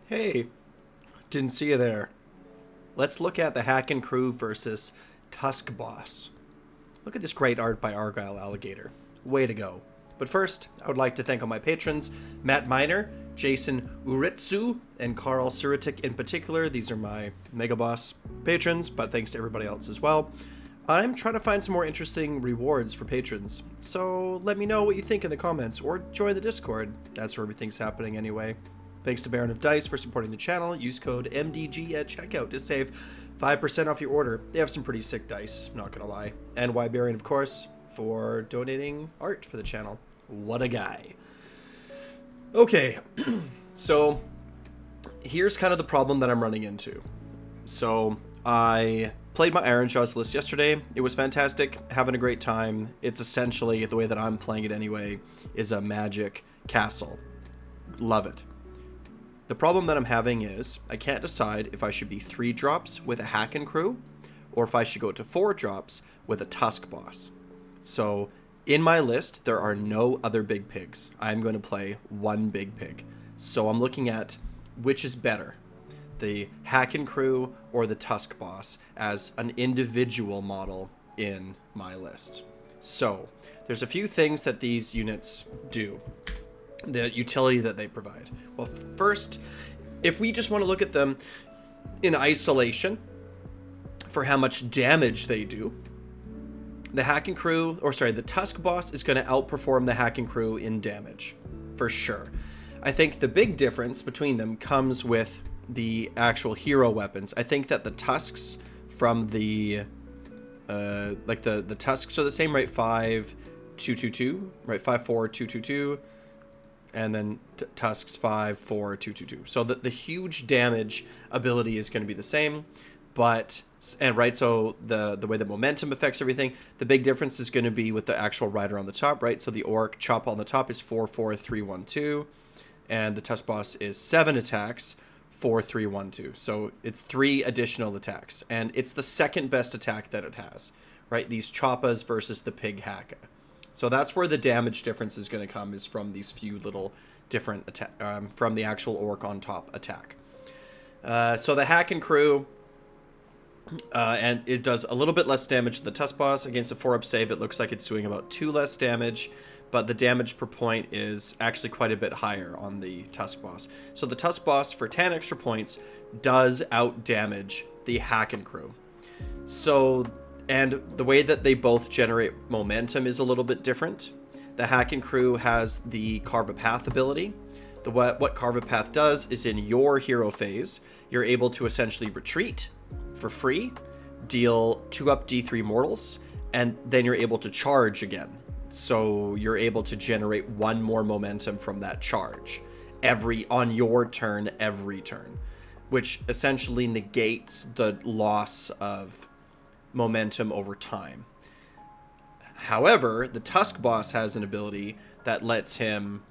Hey, didn't see you there. Let's look at the Hakkin Krew versus Tuskboss. Look at this great art by Argyle Alligator. Way to go. But first, I would like to thank all my patrons, Matt Miner, Jason Uritsu, and Carl Suritik in particular. These are my Mega Boss patrons, but thanks to everybody else as well. I'm trying to find some more interesting rewards for patrons, so let me know what you think in the comments, or join the Discord. That's where everything's happening anyway. Thanks to Baron of Dice for supporting the channel. Use code MDG at checkout to save 5% off your order. They have some pretty sick dice, not gonna lie. And Baron, of course, for donating art for the channel. What a guy. Okay, so here's kind of the problem that I'm running into. So I played my Iron Jaws list yesterday. It was fantastic, having a great time. It's essentially, the way that I'm playing it anyway, is a magic castle. Love it. The problem that I'm having is I can't decide if I should be 3 drops with a Hakkin Krew or if I should go to 4 drops with a Tuskboss. So in my list, there are no other big pigs. I'm going to play one big pig. So I'm looking at which is better, the Hakkin Krew or the Tuskboss, as an individual model in my list. So there's a few things that these units do, the utility that they provide. Well, first, if we just want to look at them in isolation for how much damage they do, the Tuskboss is going to outperform the Hakkin Krew in damage, for sure. I think the big difference between them comes with the actual hero weapons. I think that the tusks from the the tusks are the same, right? 5, 2, 2, 2, right? 5, 4, 2, 2, 2, and then tusks 5, 4, 2, 2, 2. So the huge damage ability is going to be the same, but so the way the momentum affects everything, the big difference is going to be with the actual rider on the top, right? So the orc chop on the top is 4, 4, 3, 1, 2, and the Tuskboss is 7 attacks, 4, 3, 1, 2. So it's 3 additional attacks, and it's the second best attack that it has, right? These choppas versus the pig hacka. So that's where the damage difference is going to come, is from these few little different from the actual orc on top attack. So the Hakkin Krew, and it does a little bit less damage to the Tuskboss. Against a 4-up save, it looks like it's doing about 2 less damage, but the damage per point is actually quite a bit higher on the Tuskboss. So the Tuskboss, for 10 extra points, does out-damage the Hakkin Krew. So, and the way that they both generate momentum is a little bit different. The Hakkin Krew has the Carve a Path ability. What Carve a Path does is, in your hero phase, you're able to essentially retreat for free, deal 2-up D3 mortals, and then you're able to charge again. So you're able to generate 1 more momentum from that charge on your turn, every turn, which essentially negates the loss of momentum over time. However, the Tuskboss has an ability that lets him,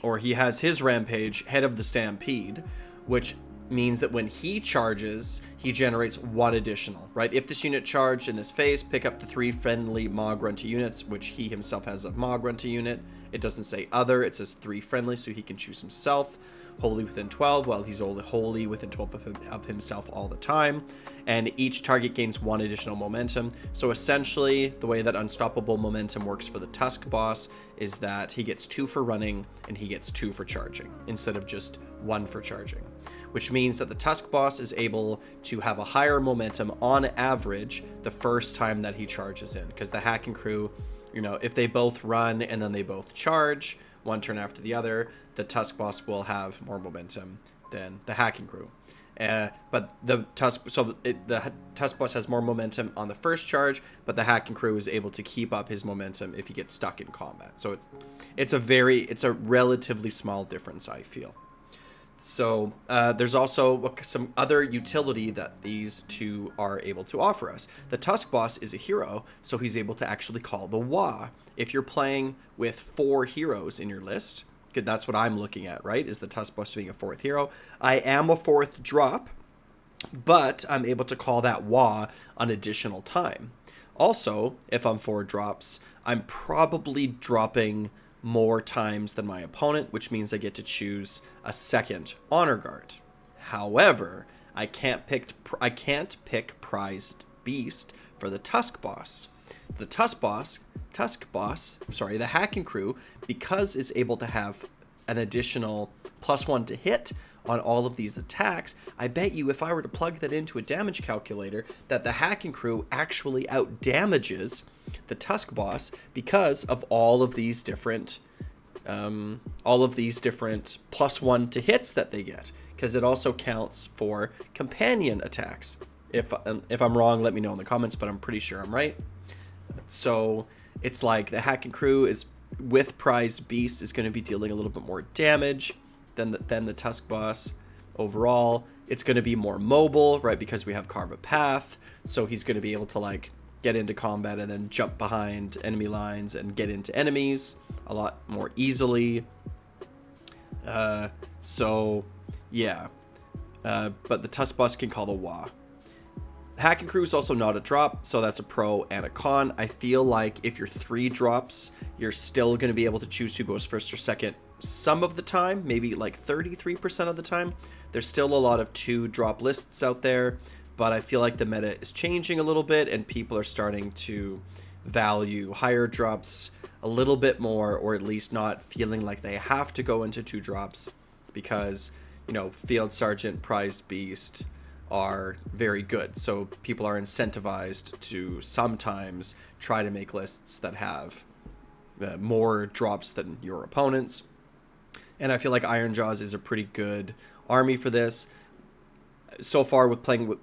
or he has his rampage, Head of the Stampede, which means that when he charges, he generates 1 additional, right? If this unit charged in this phase, pick up the 3 friendly Mogrunta units, which he himself has a Mogrunta unit. It doesn't say other, it says 3 friendly, so he can choose himself. Wholly within 12, well, he's only wholly within 12 of himself all the time. And each target gains 1 additional momentum. So essentially, the way that unstoppable momentum works for the Tuskboss is that he gets 2 for running and he gets 2 for charging, instead of just 1 for charging. Which means that the Tuskboss is able to have a higher momentum on average the first time that he charges in. Because the Hakkin Krew, if they both run and then they both charge, 1 turn after the other, the Tuskboss will have more momentum than the Hakkin Krew. But the Tuskboss has more momentum on the first charge, but the Hakkin Krew is able to keep up his momentum if he gets stuck in combat. So it's a relatively small difference, I feel. So there's also some other utility that these two are able to offer us. The Tuskboss is a hero, so he's able to actually call the Wah. If you're playing with 4 heroes in your list, that's what I'm looking at, right? Is the Tuskboss being a 4th hero. I am a 4th drop, but I'm able to call that Wah an additional time. Also, if I'm 4 drops, I'm probably dropping more times than my opponent, which means I get to choose a second honor guard. However, I can't pick prized beast for the Tuskboss. The Tuskboss, the Hakkin Krew, because is able to have an additional +1 to hit on all of these attacks. I bet you if I were to plug that into a damage calculator, that the Hakkin Krew actually out damages the Tuskboss because of all of these different +1 to hits that they get, because it also counts for companion attacks. If I'm wrong, let me know in the comments, but I'm pretty sure I'm right. So it's like the Hakkin Krew is with prized beast is going to be dealing a little bit more damage than the Tuskboss. Overall, it's going to be more mobile, right? Because we have carve a path, so he's going to be able to like get into combat and then jump behind enemy lines and get into enemies a lot more easily. So yeah, but the Tuskboss can call the Wah. Hakkin Krew is also not a drop, so that's a pro and a con. I feel like if you're 3 drops, you're still going to be able to choose who goes first or second some of the time, maybe like 33% of the time. There's still a lot of 2-drop lists out there, but I feel like the meta is changing a little bit and people are starting to value higher drops a little bit more, or at least not feeling like they have to go into 2 drops because, you know, Field Sergeant, Prized Beast are very good. So people are incentivized to sometimes try to make lists that have more drops than your opponents. And I feel like Iron Jaws is a pretty good army for this. So far with playing with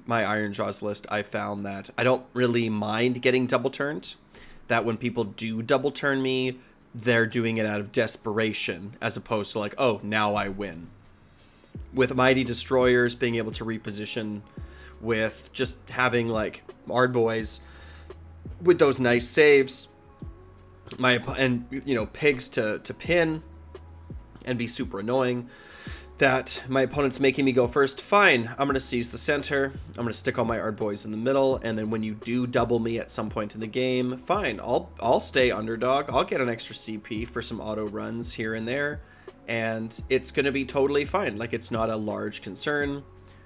my Iron Jaws list, I found that I don't really mind getting double turned. That when people do double turn me, they're doing it out of desperation as opposed to like, oh, now I win. With Mighty Destroyers being able to reposition, with just having like Ard Boys with those nice saves, and you know, pigs to pin and be super annoying, that my opponent's making me go first. Fine, I'm gonna seize the center, I'm gonna stick all my Ard Boys in the middle, and then when you do double me at some point in the game, fine, I'll stay underdog, I'll get an extra CP for some auto runs here and there, and it's going to be totally fine. Like, it's not a large concern.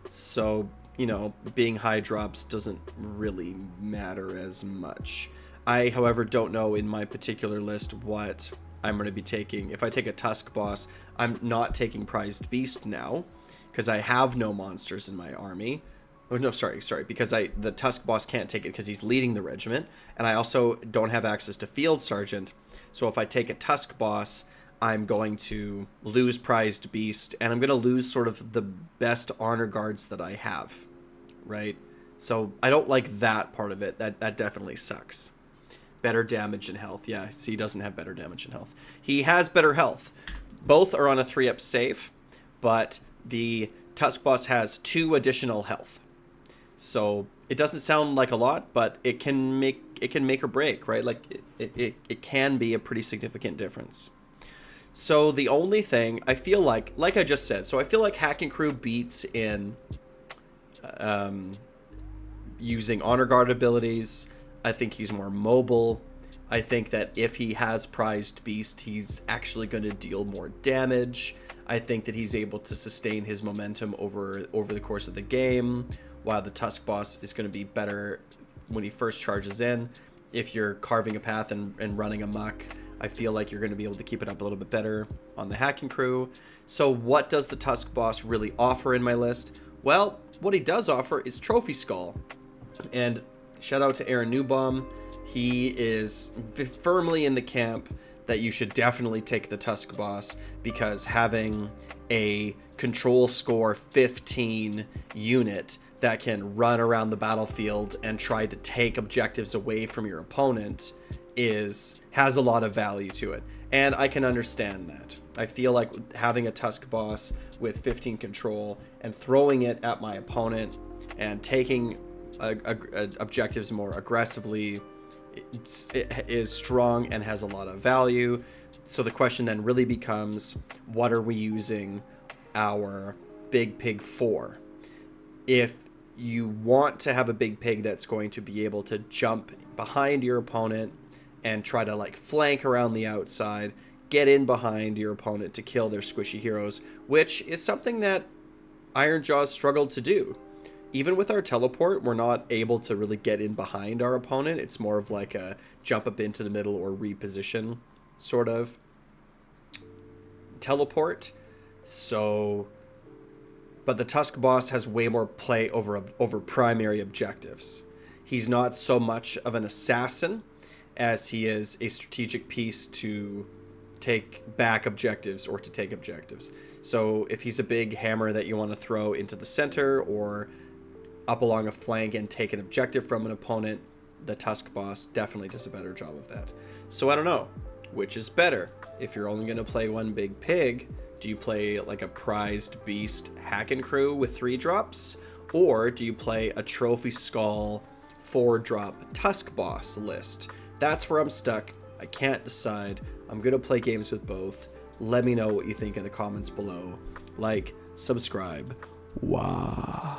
So, you know, being high drops doesn't really matter as much. I, however, don't know in my particular list what I'm going to be taking. If I take a Tuskboss, I'm not taking Prized Beast now because I have no monsters in my army. Oh, no, sorry, because the Tuskboss can't take it because he's leading the regiment, and I also don't have access to Field Sergeant. So if I take a Tuskboss, I'm going to lose Prized Beast, and I'm going to lose sort of the best honor guards that I have, right? So I don't like that part of it. That definitely sucks. Better damage and health. Yeah, see, he doesn't have better damage and health. He has better health. Both are on a 3-up save, but the Tuskboss has 2 additional health. So it doesn't sound like a lot, but it can make or break, right? Like it can be a pretty significant difference. So the only thing I feel like I just said, so I feel like Hakkin Krew beats in using honor guard abilities. I think he's more mobile. I think that if he has Prized Beast, he's actually going to deal more damage. I think that he's able to sustain his momentum over the course of the game, while the Tuskboss is going to be better when he first charges in. If you're carving a path and running amok, I feel like you're going to be able to keep it up a little bit better on the Hakkin Krew. So what does the Tuskboss really offer in my list? Well, what he does offer is Trophy Skull. And shout out to Aaron Newbaum. He is firmly in the camp that you should definitely take the Tuskboss, because having a control score 15 unit that can run around the battlefield and try to take objectives away from your opponent has a lot of value to it, and I can understand that. I feel like having a Tuskboss with 15 control and throwing it at my opponent and taking objectives more aggressively is strong and has a lot of value. So the question then really becomes, what are we using our big pig for? If you want to have a big pig that's going to be able to jump behind your opponent and try to like flank around the outside, get in behind your opponent to kill their squishy heroes, which is something that Ironjawz struggled to do. Even with our teleport, we're not able to really get in behind our opponent. It's more of like a jump up into the middle or reposition sort of teleport. So, but the Tuskboss has way more play over primary objectives. He's not so much of an assassin as he is a strategic piece to take back objectives or to take objectives. So if he's a big hammer that you want to throw into the center or up along a flank and take an objective from an opponent, the Tuskboss definitely does a better job of that. So I don't know, which is better? If you're only going to play one big pig, do you play like a prized beast Hakkin Krew with 3 drops? Or do you play a trophy skull 4-drop Tuskboss list? That's where I'm stuck. I can't decide. I'm going to play games with both. Let me know what you think in the comments below. Like, subscribe. Wow.